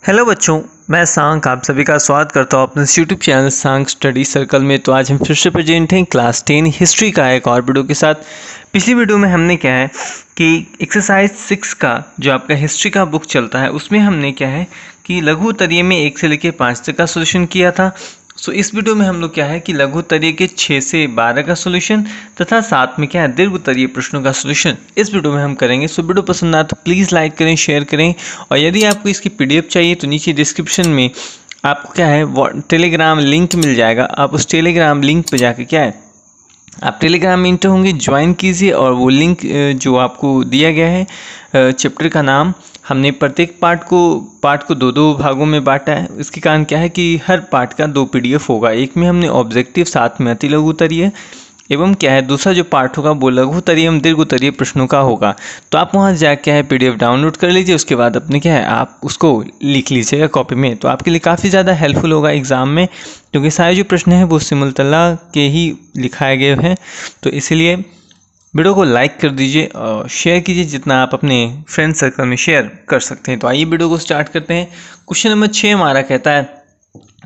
Hello बच्चों, मैं सांक आप सभी का स्वागत करता हूँ अपने यूट्यूब चैनल सांक स्टडी सर्कल में। तो आज हम फिर से प्रेजेंट हैं क्लास 10 हिस्ट्री का एक और वीडियो के साथ। पिछली वीडियो में हमने क्या है कि एक्सरसाइज 6 का जो आपका हिस्ट्री का बुक चलता है उसमें हमने क्या है कि लघु उत्तरीय में 1 से लेकर 5 तक का सोल्यूशन किया था। सो इस वीडियो में हम लोग क्या है कि लघु उत्तरीय के 6 से 12 का सोल्यूशन तथा साथ में क्या है दीर्घ उत्तरीय प्रश्नों का सोल्यूशन इस वीडियो में हम करेंगे। सो वीडियो पसंद आए तो प्लीज़ लाइक करें, शेयर करें, और यदि आपको इसकी पीडीएफ चाहिए तो नीचे डिस्क्रिप्शन में आपको क्या है टेलीग्राम लिंक मिल जाएगा। आप उस टेलीग्राम लिंक पर जाकर क्या है आप टेलीग्राम में इंटर होंगे, ज्वाइन कीजिए, और वो लिंक जो आपको दिया गया है चैप्टर का नाम हमने प्रत्येक पार्ट को दो भागों में बांटा है। इसके कारण क्या है कि हर पार्ट का 2 पीडीएफ होगा। एक में हमने ऑब्जेक्टिव, साथ में अति लघु उत्तरीय, एवं क्या है दूसरा जो पार्ट होगा वो लघु उत्तरीय एवं दीर्घ उत्तरीय प्रश्नों का होगा। तो आप वहाँ जाकर क्या है पीडीएफ डाउनलोड कर लीजिए, उसके बाद अपने क्या है आप उसको लिख लीजिएगा कॉपी में। तो आपके लिए काफ़ी ज़्यादा हेल्पफुल होगा एग्ज़ाम में, क्योंकि सारे जो प्रश्न हैं वो सिमुलतला के ही लिखाए गए हैं। तो इसीलिए वीडियो को लाइक कर दीजिए और शेयर कीजिए जितना आप अपने फ्रेंड सर्कल में शेयर कर सकते हैं। तो आइए वीडियो को स्टार्ट करते हैं। क्वेश्चन नंबर 6 हमारा कहता है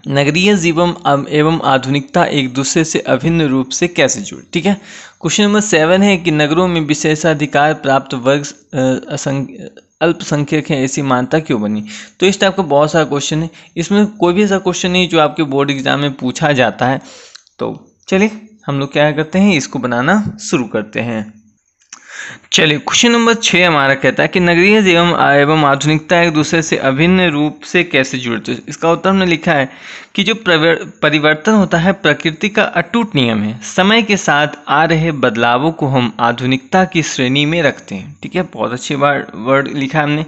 नगरीय जीवन एवं आधुनिकता एक दूसरे से अभिन्न रूप से कैसे जुड़े। ठीक है। क्वेश्चन नंबर 7 है कि नगरों में विशेषाधिकार प्राप्त वर्ग अल्पसंख्यक है, ऐसी मान्यता क्यों बनी। तो इस टाइप का बहुत सारा क्वेश्चन है। इसमें कोई भी ऐसा क्वेश्चन नहीं जो आपके बोर्ड एग्जाम में पूछा जाता है। तो चलिए हम लोग क्या करते हैं, इसको बनाना शुरू करते हैं। चलिए क्वेश्चन नंबर 6 हमारा कहता है कि नगरीय जीवन एवं आधुनिकता एक दूसरे से अभिन्न रूप से कैसे जुड़ते हैं। इसका उत्तर हमने लिखा है कि जो परिवर्तन होता है प्रकृति का अटूट नियम है। समय के साथ आ रहे बदलावों को हम आधुनिकता की श्रेणी में रखते हैं। ठीक है, बहुत अच्छी वर्ड लिखा है हमने।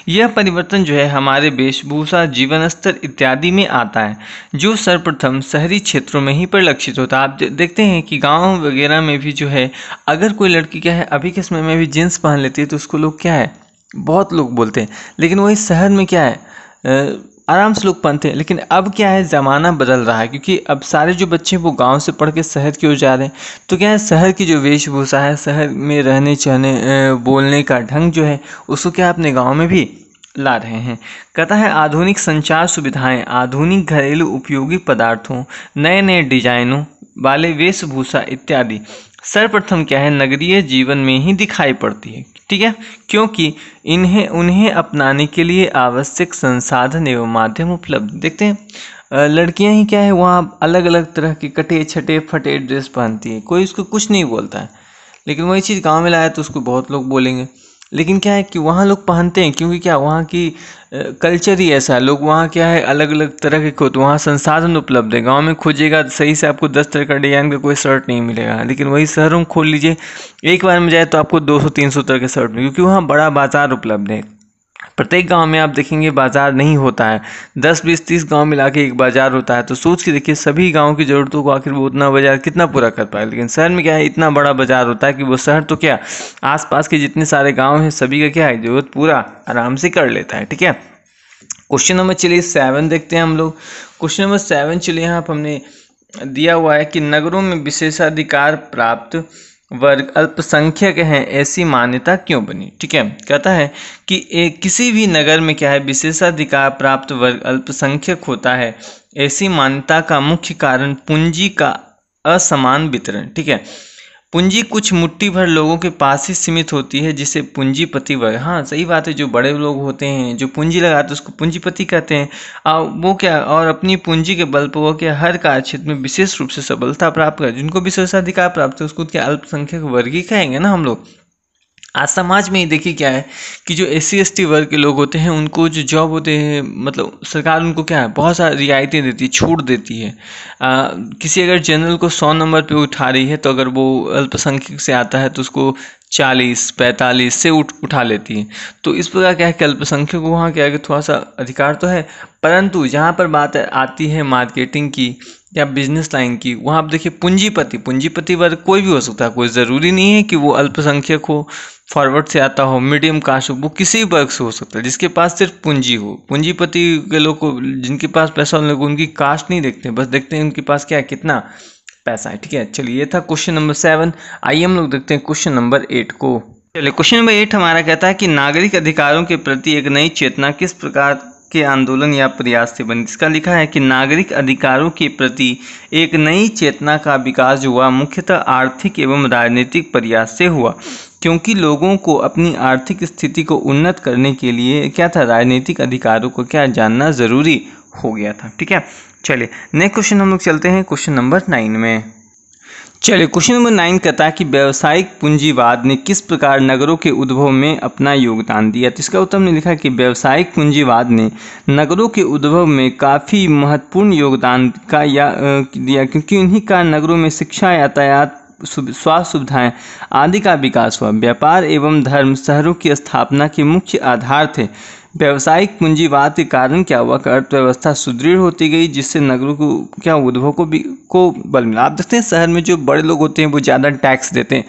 यह परिवर्तन जो है हमारे वेशभूषा, जीवन स्तर इत्यादि में आता है, जो सर्वप्रथम शहरी क्षेत्रों में ही परिलक्षित होता है। आप देखते हैं कि गाँव वगैरह में भी जो है अगर कोई लड़की क्या है अभी के समय में भी जींस पहन लेती है तो उसको लोग क्या है बहुत लोग बोलते हैं, लेकिन वही शहर में क्या है आराम से लोग पहनते हैं। लेकिन अब क्या है ज़माना बदल रहा है, क्योंकि अब सारे जो बच्चे वो गांव से पढ़ के शहर की ओर जा रहे हैं। तो क्या है शहर की जो वेशभूषा है, शहर में रहने चहने बोलने का ढंग जो है उसको क्या अपने गाँव में भी ला रहे हैं। कहता है आधुनिक संचार सुविधाएं, आधुनिक घरेलू उपयोगी पदार्थों, नए नए डिजाइनों वाले वेशभूषा इत्यादि सर्वप्रथम क्या है नगरीय जीवन में ही दिखाई पड़ती है। ठीक है, क्योंकि उन्हें अपनाने के लिए आवश्यक संसाधन एवं माध्यम उपलब्ध। देखते हैं लड़कियां ही क्या है वहाँ अलग अलग तरह के कटे छटे फटे ड्रेस पहनती है, कोई उसको कुछ नहीं बोलता है। लेकिन वही चीज़ गांव में लाया तो उसको बहुत लोग बोलेंगे। लेकिन क्या है कि वहाँ लोग पहनते हैं, क्योंकि क्या वहाँ की कल्चर ही ऐसा है। लोग वहाँ क्या है अलग अलग तरह के खोते, वहाँ संसाधन उपलब्ध है। गांव में खोजिएगा सही से आपको 10 तरह का डिजाइन का कोई शर्ट नहीं मिलेगा, लेकिन वही शहरों में खोल लीजिए एक बार में जाए तो आपको 200-300 तरह के शर्ट मिले, क्योंकि वहाँ बड़ा बाजार उपलब्ध है। प्रत्येक गांव में आप देखेंगे बाजार नहीं होता है, 10, 20, 30 गांव मिला के एक बाजार होता है। तो सोच के देखिए सभी गांव की ज़रूरतों को आखिर वो उतना बाजार कितना पूरा कर पाए। लेकिन शहर में क्या है इतना बड़ा बाजार होता है कि वो शहर तो क्या आसपास के जितने सारे गांव हैं सभी का क्या है जरूरत पूरा आराम से कर लेता है। ठीक है, क्वेश्चन नंबर चलिए 7 देखते हैं हम लोग। क्वेश्चन नंबर 7 चलिए यहाँ पर हमने दिया हुआ है कि नगरों में विशेषाधिकार प्राप्त वर्ग अल्पसंख्यक हैं, ऐसी मान्यता क्यों बनी। ठीक है, कहता है कि किसी भी नगर में क्या है विशेषाधिकार प्राप्त वर्ग अल्पसंख्यक होता है। ऐसी मान्यता का मुख्य कारण पूंजी का असमान वितरण। ठीक है, पूंजी कुछ मुट्ठी भर लोगों के पास ही सीमित होती है, जिसे पूंजीपति वर्ग। हाँ सही बात है, जो बड़े लोग होते हैं जो पूंजी लगाते हैं उसको पूंजीपति कहते हैं। वो क्या और अपनी पूंजी के बल पर वो क्या हर कार्य क्षेत्र में विशेष रूप से सबलता प्राप्त कर, जिनको विशेषाधिकार प्राप्त है उसको क्या अल्पसंख्यक वर्ग ही कहेंगे ना हम लोग। आज समाज में ही देखिए क्या है कि जो SC ST वर्ग के लोग होते हैं उनको जो जॉब होते हैं मतलब सरकार उनको क्या है बहुत सारी रियायतें देती है, छूट देती है। किसी अगर जनरल को 100 नंबर पे उठा रही है तो अगर वो अल्पसंख्यक से आता है तो उसको 40-45 से उठा लेती है। तो इस प्रकार क्या है कि अल्पसंख्यक को वहाँ क्या है कि थोड़ा सा अधिकार तो है, परंतु जहाँ पर बात आती है मार्केटिंग की या बिजनेस लाइन की, वहाँ आप देखिए पूंजीपति वर्ग कोई भी हो सकता है, कोई ज़रूरी नहीं है कि वो अल्पसंख्यक हो, फॉरवर्ड से आता हो, मीडियम कास्ट हो, वो किसी वर्ग से हो सकता है जिसके पास सिर्फ पूंजी हो। पूंजीपति के लोग को जिनके पास पैसा उन लोग उनकी कास्ट नहीं देखते, बस देखते हैं उनके पास क्या है कितना पैसा है। ठीक है, चलिए ये था क्वेश्चन नंबर 7। आइए हम लोग देखते हैं क्वेश्चन नंबर 8 को। चलिए क्वेश्चन नंबर 8 हमारा कहता है कि नागरिक अधिकारों के प्रति एक नई चेतना किस प्रकार के आंदोलन या प्रयास से बनी। इसका लिखा है कि नागरिक अधिकारों के प्रति एक नई चेतना का विकास हुआ, मुख्यतः आर्थिक एवं राजनीतिक प्रयास से हुआ, क्योंकि लोगों को अपनी आर्थिक स्थिति को उन्नत करने के लिए क्या था, राजनीतिक अधिकारों को क्या जानना जरूरी हो गया था। ठीक है, चलिए नेक्स्ट क्वेश्चन हम लोग चलते हैं क्वेश्चन नंबर 9 में। चलिए क्वेश्चन नंबर 9 कहता है कि व्यावसायिक पूंजीवाद ने किस प्रकार नगरों के उद्भव में अपना योगदान दिया। तो इसका उत्तर हमने लिखा है कि व्यावसायिक पूंजीवाद ने नगरों के उद्भव में काफ़ी महत्वपूर्ण योगदान का दिया, क्योंकि इन्हीं का नगरों में शिक्षा, यातायात, स्वास्थ्य सुविधाएं आदि का विकास हुआ। व्यापार एवं धर्म शहरों की स्थापना के मुख्य आधार थे। व्यावसायिक पूंजीवाद के कारण क्या हुआ, अर्थव्यवस्था सुदृढ़ होती गई, जिससे नगरों को क्या उद्भव को बल मिला। आप देखते हैं शहर में जो बड़े लोग होते हैं वो ज़्यादा टैक्स देते हैं,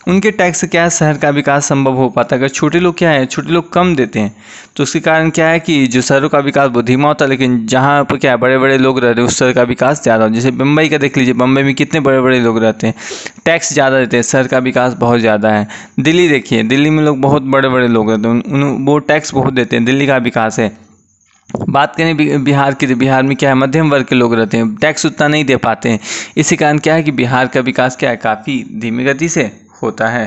उनके टैक्स से क्या है शहर का विकास संभव हो पाता है। अगर छोटे लोग क्या है, छोटे लोग कम देते हैं तो उसके कारण क्या है कि जो शहरों का विकास बहुत धीमा होता है, लेकिन जहाँ पर क्या है बड़े बड़े लोग रहते हैं उस शहर का विकास ज़्यादा हो। जैसे मुंबई का देख लीजिए, मुंबई में कितने बड़े बड़े लोग रहते हैं, टैक्स ज़्यादा देते हैं, शहर का विकास बहुत ज़्यादा है। दिल्ली देखिए, दिल्ली में लोग बहुत बड़े बड़े लोग रहते हैं, वो टैक्स बहुत देते हैं, दिल्ली का विकास है। बात करें बिहार की, तो बिहार में क्या है मध्यम वर्ग के लोग रहते हैं, टैक्स उतना नहीं दे पाते हैं। इसी कारण क्या है कि बिहार का विकास क्या है काफ़ी धीमी गति से होता है।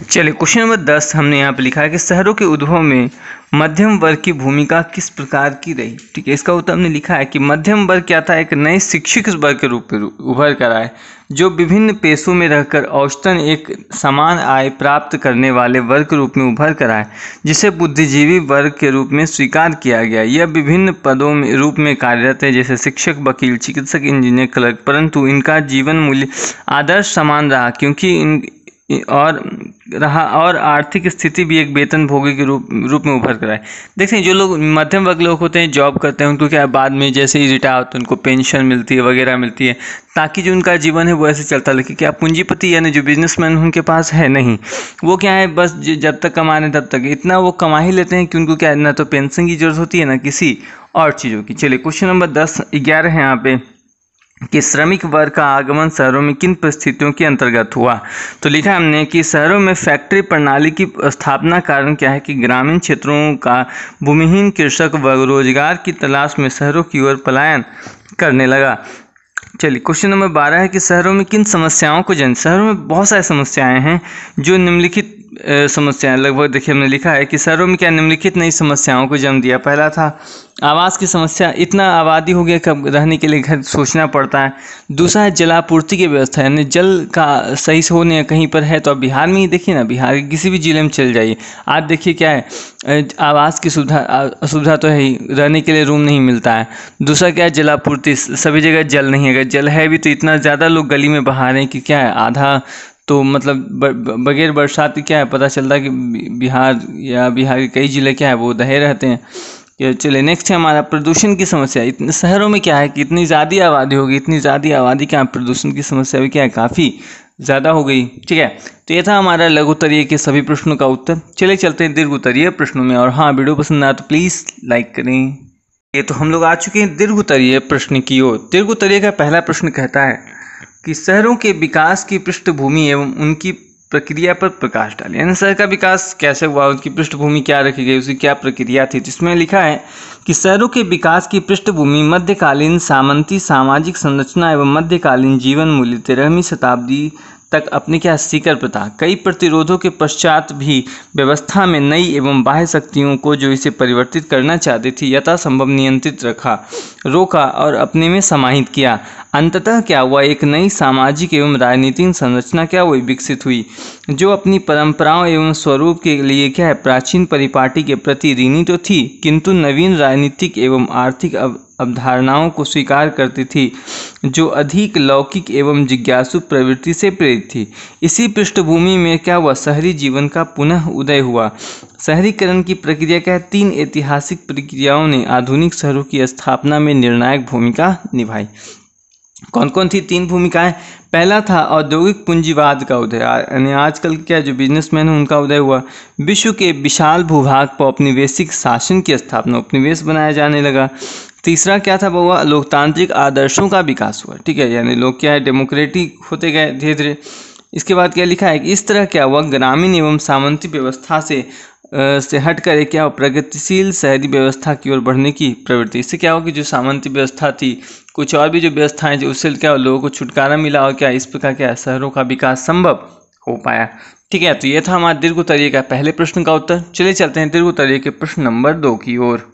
चलिए क्वेश्चन नंबर 10 हमने यहाँ पे लिखा है कि शहरों के उद्भव में मध्यम वर्ग की भूमिका किस प्रकार की रही। ठीक है, इसका उत्तर हमने लिखा है कि मध्यम वर्ग क्या था, एक नए शिक्षित वर्ग के रूप में उभर कर आए, जो विभिन्न पेशों में रहकर औसतन एक समान आय प्राप्त करने वाले वर्ग के रूप में उभर कर आए, जिसे बुद्धिजीवी वर्ग के रूप में स्वीकार किया गया। यह विभिन्न पदों में रूप में कार्यरत है, जैसे शिक्षक, वकील, चिकित्सक, इंजीनियर, क्लर्क, परंतु इनका जीवन मूल्य आदर्श समान रहा, क्योंकि और आर्थिक स्थिति भी एक वेतन भोगी के रूप में उभर कर आए। देखते हैं जो लोग मध्यम वर्ग लोग होते हैं, जॉब करते हैं, उनको क्या बाद में जैसे ही रिटायर होते हैं उनको पेंशन मिलती है वगैरह मिलती है, ताकि जो उनका जीवन है वो ऐसे चलता है। लेकिन क्या पूंजीपति यानी जो बिजनेसमैन उनके पास है नहीं, वो क्या है बस जब तक कमा रहे तब तक इतना वो कमा ही लेते हैं कि उनको क्या ना तो पेंशन की जरूरत होती है ना किसी और चीज़ों की। चलिए क्वेश्चन नंबर 11 है यहाँ पे कि श्रमिक वर्ग का आगमन शहरों में किन परिस्थितियों के अंतर्गत हुआ। तो लिखा हमने कि शहरों में फैक्ट्री प्रणाली की स्थापना कारण क्या है कि ग्रामीण क्षेत्रों का भूमिहीन कृषक वर्ग रोजगार की तलाश में शहरों की ओर पलायन करने लगा। चलिए क्वेश्चन नंबर 12 है कि शहरों में किन समस्याओं को जन्म। शहरों में बहुत सारी समस्याएं हैं, जो निम्नलिखित समस्याएं लगभग देखिए हमने लिखा है कि शहरों में क्या निम्नलिखित नई समस्याओं को जन्म दिया। पहला था आवास की समस्या, इतना आबादी हो गया कब रहने के लिए घर सोचना पड़ता है। दूसरा है जलापूर्ति की व्यवस्था, यानी जल का सही से होने कहीं पर है तो अब बिहार में ही देखिए ना, बिहार के किसी भी जिले में चल जाइए, आज देखिए क्या है आवास की असुविधा तो है ही, रहने के लिए रूम नहीं मिलता है। दूसरा क्या है जलापूर्ति, सभी जगह जल नहीं है, अगर जल है भी तो इतना ज़्यादा लोग गली में बहा रहे हैं कि क्या है आधा तो मतलब बगैर बरसात क्या है पता चलता है कि बिहार के कई ज़िले क्या है वो दहे रहते हैं। चलिए नेक्स्ट है हमारा प्रदूषण की समस्या। इतने शहरों में क्या है कि इतनी ज़्यादा आबादी होगी, इतनी ज़्यादा आबादी क्या प्रदूषण की समस्या भी क्या है काफ़ी ज़्यादा हो गई। ठीक है, तो ये था हमारा लघु उत्तरीय के सभी प्रश्नों का उत्तर। चलिए चलते हैं दीर्घ उत्तरीय प्रश्नों में। और हाँ, वीडियो पसंद आया तो प्लीज़ लाइक करें। ये तो हम लोग आ चुके हैं दीर्घ उत्तरीय प्रश्न की ओर। दीर्घ उत्तरीय का पहला प्रश्न कहता है कि शहरों के विकास की पृष्ठभूमि एवं उनकी प्रक्रिया पर प्रकाश डालें। यानी शहर का विकास कैसे हुआ, उसकी पृष्ठभूमि क्या रखी गई, उसकी क्या प्रक्रिया थी। जिसमें लिखा है कि शहरों के विकास की पृष्ठभूमि मध्यकालीन सामंती सामाजिक संरचना एवं मध्यकालीन जीवन मूल्य 13वीं शताब्दी तक अपने क्या शिखर पर था। कई प्रतिरोधों के पश्चात भी व्यवस्था में नई एवं बाह्य शक्तियों को जो इसे परिवर्तित करना चाहती थी यथासंभव नियंत्रित रोका और अपने में समाहित किया। अंततः क्या हुआ, एक नई सामाजिक एवं राजनीतिक संरचना क्या हुई, विकसित हुई, जो अपनी परंपराओं एवं स्वरूप के लिए क्या है प्राचीन परिपाटी के प्रति ऋणी तो थी, किंतु नवीन राजनीतिक एवं आर्थिक अवधारणाओं को स्वीकार करती थी, जो अधिक लौकिक एवं जिज्ञासु प्रवृत्ति से प्रेरित थी। इसी पृष्ठभूमि में क्या हुआ, शहरी जीवन का पुनः उदय हुआ। शहरीकरण की प्रक्रिया क्या है, 3 ऐतिहासिक प्रक्रियाओं ने आधुनिक शहरों की स्थापना में निर्णायक भूमिका निभाई। कौन कौन थी 3 भूमिकाएं। पहला था औद्योगिक पूंजीवाद का उदय, यानी आजकल क्या जो बिजनेसमैन है उनका उदय हुआ। विश्व के विशाल भूभाग पर औपनिवेशिक शासन की स्थापना, उपनिवेश बनाया जाने लगा। तीसरा क्या था वो, लोकतांत्रिक आदर्शों का विकास हुआ। ठीक है, यानी लोग क्या है डेमोक्रेटिक होते गए धीरे धीरे। इसके बाद क्या लिखा है कि इस तरह क्या हुआ, ग्रामीण एवं सामंती व्यवस्था से से हटकर एक क्या हो, प्रगतिशील शहरी व्यवस्था की ओर बढ़ने की प्रवृत्ति। इससे क्या हो कि जो सामंती व्यवस्था थी, कुछ और भी जो व्यवस्थाएं जो उससे क्या हो, लोगों को छुटकारा मिला और क्या इस प्रकार क्या शहरों का विकास संभव हो पाया। ठीक है, तो ये था हमारा दीर्घ उत्तरीय का पहले प्रश्न का उत्तर। चलिए चलते हैं दीर्घ उत्तरीय के प्रश्न नंबर 2 की ओर।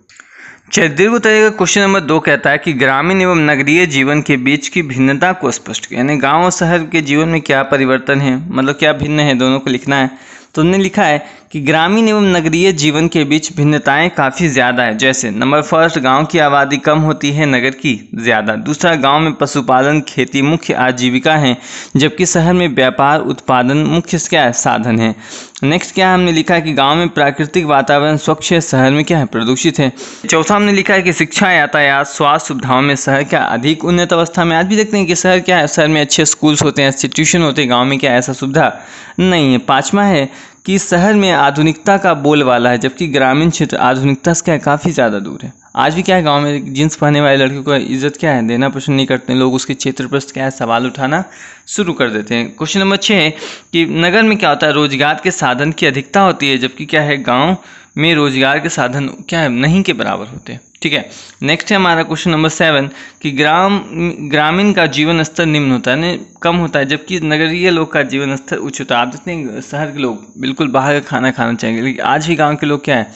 चलिए, दीर्घ उत्तरीय का क्वेश्चन नंबर 2 कहता है कि ग्रामीण एवं नगरीय जीवन के बीच की भिन्नता को स्पष्ट करें। यानी गांव और शहर के जीवन में क्या परिवर्तन है, मतलब क्या भिन्न है, दोनों को लिखना है। तो उन्होंने लिखा है कि ग्रामीण एवं नगरीय जीवन के बीच भिन्नताएं काफ़ी ज़्यादा है। जैसे नंबर फर्स्ट, गांव की आबादी कम होती है, नगर की ज़्यादा। दूसरा, गांव में पशुपालन खेती मुख्य आजीविका है, जबकि शहर में व्यापार उत्पादन मुख्य क्या है, साधन है। नेक्स्ट क्या हमने लिखा है कि गांव में प्राकृतिक वातावरण स्वच्छ है, शहर में क्या है, प्रदूषित है। चौथा हमने लिखा है कि शिक्षा, यातायात, स्वास्थ्य सुविधाओं में शहर क्या अधिक उन्नत अवस्था में। आज भी देखते हैं कि शहर क्या है, शहर में अच्छे स्कूल्स होते हैं, अच्छे ट्यूशन होते हैं, गाँव में क्या ऐसा सुविधा नहीं है। पाँचवा है कि शहर में आधुनिकता का बोलबाला है, जबकि ग्रामीण क्षेत्र आधुनिकता से क्या है, काफ़ी ज़्यादा दूर है। आज भी क्या है, गांव में जींस पहनने वाले लड़कियों को इज्जत क्या है, देना पसंद नहीं करते हैं लोग, उसके क्षेत्र पर क्या है, सवाल उठाना शुरू कर देते हैं। क्वेश्चन नंबर 6 है कि नगर में क्या होता है, रोजगार के साधन की अधिकता होती है, जबकि क्या है, गाँव में रोजगार के साधन क्या है, नहीं के बराबर होते हैं। ठीक है, नेक्स्ट है हमारा क्वेश्चन नंबर 7 कि ग्रामीण का जीवन स्तर निम्न होता है, यानी कम होता है, जबकि नगरीय लोग का जीवन स्तर उच्च होता है। आप देखते हैं शहर के लोग बिल्कुल बाहर का खाना खाना चाहेंगे, लेकिन आज भी गांव के लोग क्या है,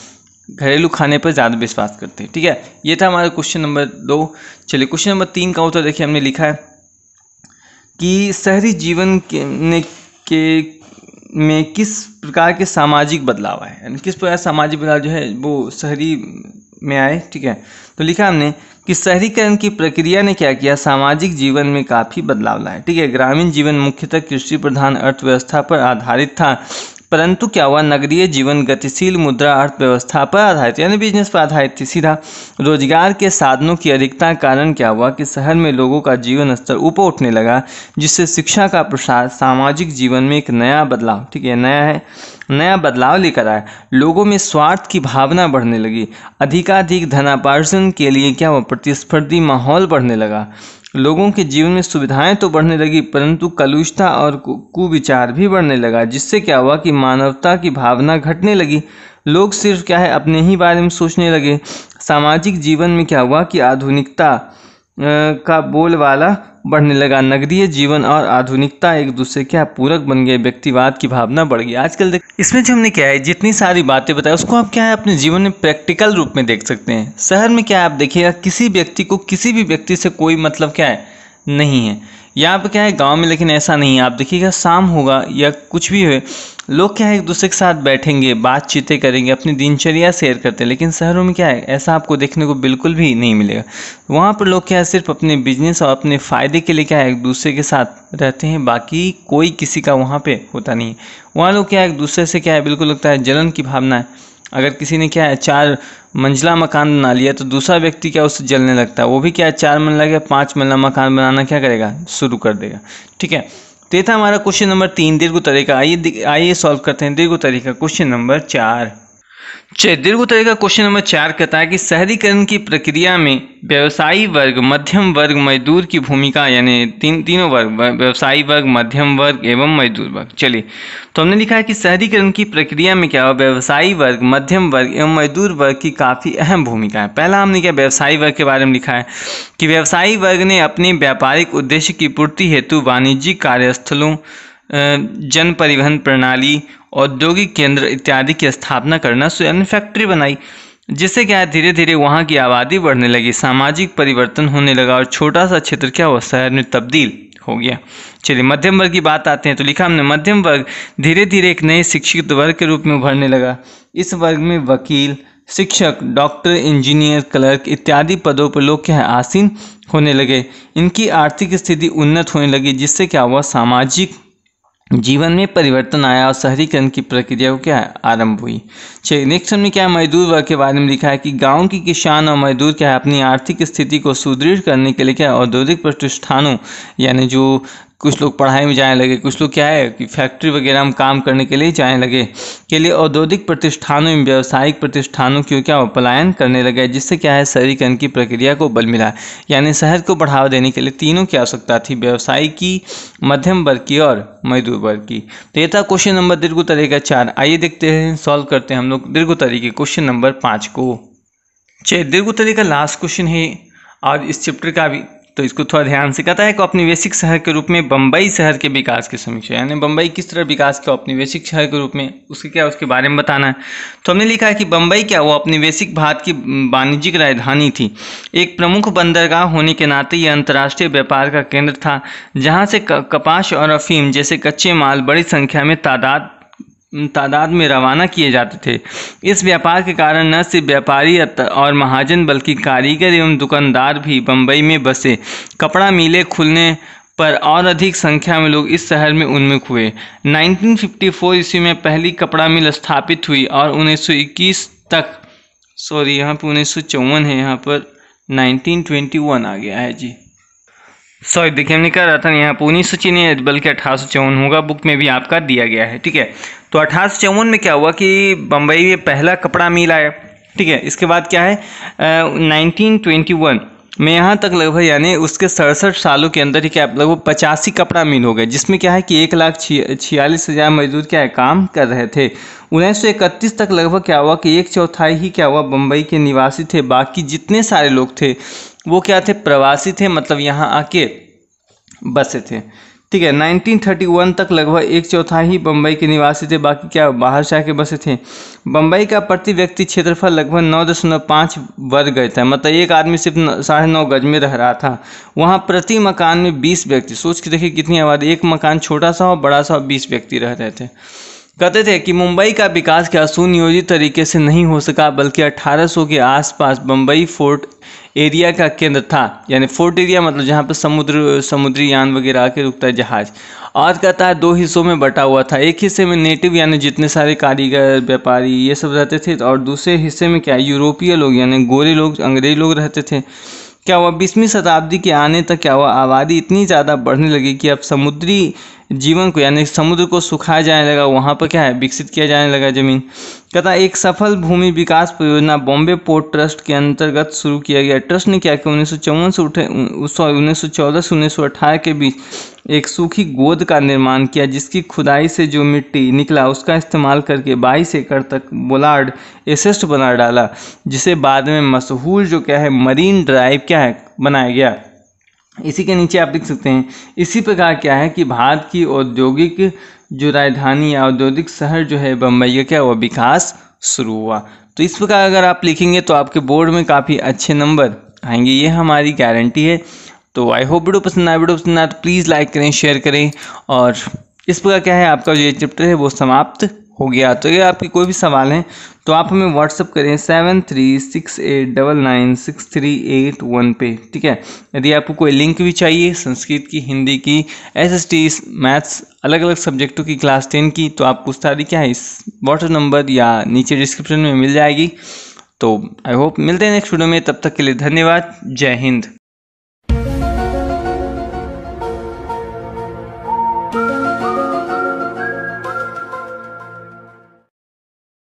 घरेलू खाने पर ज़्यादा विश्वास करते हैं। ठीक है, ये था हमारा क्वेश्चन नंबर 2। चलिए क्वेश्चन नंबर 3 का उत्तर देखिए, हमने लिखा है कि शहरी जीवन में किस प्रकार के सामाजिक बदलाव आए, यानी किस प्रकार सामाजिक बदलाव जो है वो शहरी में आए। ठीक है, तो लिखा हमने कि शहरीकरण की प्रक्रिया ने क्या किया, सामाजिक जीवन में काफ़ी बदलाव लाया। ठीक है, ग्रामीण जीवन मुख्यतः कृषि प्रधान अर्थव्यवस्था पर आधारित था, परंतु क्या हुआ, नगरीय जीवन गतिशील मुद्रा अर्थव्यवस्था पर आधारित, यानी बिजनेस पर आधारित थी। सीधा रोजगार के साधनों की अधिकता कारण क्या हुआ कि शहर में लोगों का जीवन स्तर ऊपर उठने लगा, जिससे शिक्षा का प्रसार सामाजिक जीवन में एक नया बदलाव, ठीक है, नया बदलाव लेकर आया। लोगों में स्वार्थ की भावना बढ़ने लगी, अधिकाधिक धनापार्जन के लिए क्या हुआ, प्रतिस्पर्धी माहौल बढ़ने लगा। लोगों के जीवन में सुविधाएं तो बढ़ने लगी, परंतु कलुषता और कुविचार भी बढ़ने लगा, जिससे क्या हुआ कि मानवता की भावना घटने लगी। लोग सिर्फ क्या है, अपने ही बारे में सोचने लगे। सामाजिक जीवन में क्या हुआ कि आधुनिकता का बोलबाला बढ़ने लगा। नगरीय जीवन और आधुनिकता एक दूसरे क्या पूरक बन गए, व्यक्तिवाद की भावना बढ़ गई। आजकल देख इसमें जो हमने क्या है, जितनी सारी बातें बताई उसको आप क्या है अपने जीवन में प्रैक्टिकल रूप में देख सकते हैं। शहर में क्या है, आप देखिएगा किसी व्यक्ति को किसी भी व्यक्ति से कोई मतलब क्या है नहीं है। यहाँ पे क्या है, गांव में लेकिन ऐसा नहीं है। आप देखिएगा शाम होगा या कुछ भी हो, लोग क्या है एक दूसरे के साथ बैठेंगे, बातचीतें करेंगे, अपनी दिनचर्या शेयर करते हैं। लेकिन शहरों में क्या है, ऐसा आपको देखने को बिल्कुल भी नहीं मिलेगा। वहाँ पर लोग क्या है, सिर्फ अपने बिजनेस और अपने फ़ायदे के लिए क्या है एक दूसरे के साथ रहते हैं, बाकी कोई किसी का वहाँ पे होता नहीं है। वहाँ लोग क्या है एक दूसरे से क्या है, बिल्कुल लगता है जलन की भावना है। अगर किसी ने क्या है 4 मंजिला मकान बना लिया तो दूसरा व्यक्ति क्या उससे जलने लगता है, वो भी क्या है 4 मंजिला या 5 मंजिला मकान बनाना क्या करेगा, शुरू कर देगा। ठीक है, तो ये था हमारा क्वेश्चन नंबर 3 दीर्घ उत्तरीय का। आइए सॉल्व करते हैं दीर्घ उत्तरीय का क्वेश्चन नंबर 4। चलिए, दीर्घ उत्तरीय का क्वेश्चन नंबर 4 कहता है कि शहरीकरण की प्रक्रिया में व्यवसायी वर्ग, मध्यम वर्ग, मजदूर की भूमिका, यानी तीनों वर्ग, व्यवसायी वर्ग, मध्यम वर्ग एवं मजदूर वर्ग। चलिए, तो हमने लिखा है कि शहरीकरण की प्रक्रिया में क्या हुआ, व्यवसायी वर्ग, मध्यम वर्ग एवं मजदूर वर्ग की काफ़ी अहम भूमिका है। पहला हमने क्या व्यवसायी वर्ग के बारे में लिखा है कि व्यवसायी वर्ग ने अपने व्यापारिक उद्देश्य की पूर्ति हेतु वाणिज्यिक कार्यस्थलों, जन परिवहन प्रणाली, औद्योगिक केंद्र इत्यादि की स्थापना करना, यानी फैक्ट्री बनाई, जिससे क्या है धीरे धीरे वहाँ की आबादी बढ़ने लगी, सामाजिक परिवर्तन होने लगा और छोटा सा क्षेत्र क्या हुआ, शहर में तब्दील हो गया। चलिए, मध्यम वर्ग की बात आते हैं, तो लिखा हमने मध्यम वर्ग धीरे धीरे एक नए शिक्षित वर्ग के रूप में उभरने लगा। इस वर्ग में वकील, शिक्षक, डॉक्टर, इंजीनियर, क्लर्क इत्यादि पदों पर लोग क्या है आसीन होने लगे। इनकी आर्थिक स्थिति उन्नत होने लगी, जिससे क्या हुआ, सामाजिक जीवन में परिवर्तन आया और शहरीकरण की प्रक्रिया को क्या है आरंभ हुई। चलिए, नेक्स्ट हमने क्या मजदूर वर्ग के बारे में लिखा है कि गांव की किसान और मजदूर क्या है अपनी आर्थिक स्थिति को सुदृढ़ करने के लिए क्या औद्योगिक प्रतिष्ठानों, यानी जो कुछ लोग पढ़ाई में जाने लगे, कुछ लोग क्या है कि फैक्ट्री वगैरह में काम करने के लिए जाने लगे, के लिए औद्योगिक प्रतिष्ठानों एवं व्यावसायिक प्रतिष्ठानों की क्या पलायन करने लगे, जिससे क्या है शहरीकरण की प्रक्रिया को बल मिला। यानी शहर को बढ़ावा देने के लिए तीनों की आवश्यकता थी, व्यवसाय की, मध्यम वर्ग की और मजदूर वर्ग की। तो ये था क्वेश्चन नंबर दीर्घोत्तरी का 4। आइए देखते हैं, सॉल्व करते हैं हम लोग दीर्घोत्तरी के क्वेश्चन नंबर 5 को। चलिए दीर्घोत्तरी का लास्ट क्वेश्चन है और इस चैप्टर का भी, तो इसको थोड़ा ध्यान से कहता है कि औपनिवेशिक शहर के रूप में बम्बई शहर के विकास की समीक्षा, यानी बम्बई किस तरह विकास किया औपनिवेशिक शहर के रूप में, उसके क्या उसके बारे में बताना है। तो हमने लिखा है कि बम्बई क्या वो औपनिवेशिक भारत की वाणिज्यिक राजधानी थी। एक प्रमुख बंदरगाह होने के नाते यह अंतर्राष्ट्रीय व्यापार का केंद्र था, जहाँ से कपास और अफीम जैसे कच्चे माल बड़ी संख्या में तादाद में रवाना किए जाते थे। इस व्यापार के कारण न सिर्फ व्यापारी और महाजन बल्कि कारीगर एवं दुकानदार भी बम्बई में बसे। कपड़ा मिलें खुलने पर और अधिक संख्या में लोग इस शहर में उन्मुख हुए। 1954 ईस्वी में पहली कपड़ा मिल स्थापित हुई और 1921 तक, सॉरी यहाँ पर 1954 है, यहाँ पर 1921 आ गया है जी, सॉरी देखिए हमने कह रहा था यहाँ पर 1900 नहीं है बल्कि 1854 होगा, बुक में भी आपका दिया गया है। ठीक है, तो 1854 में क्या हुआ कि बम्बई में पहला कपड़ा मिल आया। ठीक है, इसके बाद क्या है 1921 में यहाँ तक लगभग यानी उसके 67 सालों के अंदर ही क्या लगभग 85 कपड़ा मिल हो गए, जिसमें क्या है कि 1,46,000 मजदूर क्या है काम कर रहे थे। 1931 तक लगभग क्या हुआ कि 1/4 ही क्या हुआ बम्बई के निवासी थे, बाकी जितने सारे लोग थे वो क्या थे प्रवासी थे, मतलब यहाँ आके बसे थे। ठीक है, 1931 तक लगभग 1/4 ही बम्बई के निवासी थे, बाकी क्या बाहर से आके बसे थे। बम्बई का प्रति व्यक्ति क्षेत्रफल लगभग 9.5 वर्ग गज था, मतलब एक आदमी सिर्फ 9.5 गज में रह रहा था। वहाँ प्रति मकान में 20 व्यक्ति, सोच के देखिए कितनी आबादी, एक मकान छोटा सा हो बड़ा सा 20 व्यक्ति रह रहे थे। कहते थे कि मुंबई का विकास क्या सुनियोजित तरीके से नहीं हो सका, बल्कि 1800 के आसपास बम्बई फोर्ट एरिया का केंद्र था। यानी फोर्ट एरिया मतलब जहाँ पर समुद्री यान वगैरह आके रुकता है जहाज। और कहता है 2 हिस्सों में बटा हुआ था, एक हिस्से में नेटिव यानी जितने सारे कारीगर व्यापारी ये सब रहते थे, और दूसरे हिस्से में क्या यूरोपीय लोग यानी गोरे लोग अंग्रेज लोग रहते थे। क्या हुआ 20वीं शताब्दी के आने तक क्या हुआ आबादी इतनी ज़्यादा बढ़ने लगी कि अब समुद्री जीवन को यानी समुद्र को सुखाया जाने लगा, वहाँ पर क्या है विकसित किया जाने लगा ज़मीन। कहता एक सफल भूमि विकास परियोजना बॉम्बे पोर्ट ट्रस्ट के अंतर्गत शुरू किया गया। ट्रस्ट ने क्या किया 1914 से 1918 के बीच एक सूखी गोद का निर्माण किया, जिसकी खुदाई से जो मिट्टी निकला उसका इस्तेमाल करके 22 एकड़ तक बोलार्ड एसेस्ट बना डाला, जिसे बाद में मशहूर जो क्या है मरीन ड्राइव क्या है बनाया गया। इसी के नीचे आप देख सकते हैं। इसी प्रकार क्या है कि भारत की औद्योगिक जो राजधानी या औद्योगिक शहर जो है बम्बई का क्या हुआ विकास शुरू हुआ। तो इस प्रकार अगर आप लिखेंगे तो आपके बोर्ड में काफ़ी अच्छे नंबर आएंगे, ये हमारी गारंटी है। तो आई होप वीडियो पसंद आए तो प्लीज़ लाइक करें, शेयर करें, और इस प्रकार क्या है आपका जो ये चैप्टर है वो समाप्त हो गया। तो ये आपके कोई भी सवाल हैं तो आप हमें व्हाट्सअप करें 7368996381 पे। ठीक है, यदि आपको कोई लिंक भी चाहिए संस्कृत की, हिंदी की, SST मैथ्स अलग अलग सब्जेक्टों की क्लास 10 की, तो आप पूछता रही क्या है इस व्हाट्सएप नंबर या नीचे डिस्क्रिप्शन में मिल जाएगी। तो आई होप मिलते हैं नेक्स्ट वीडियो में, तब तक के लिए धन्यवाद, जय हिंद।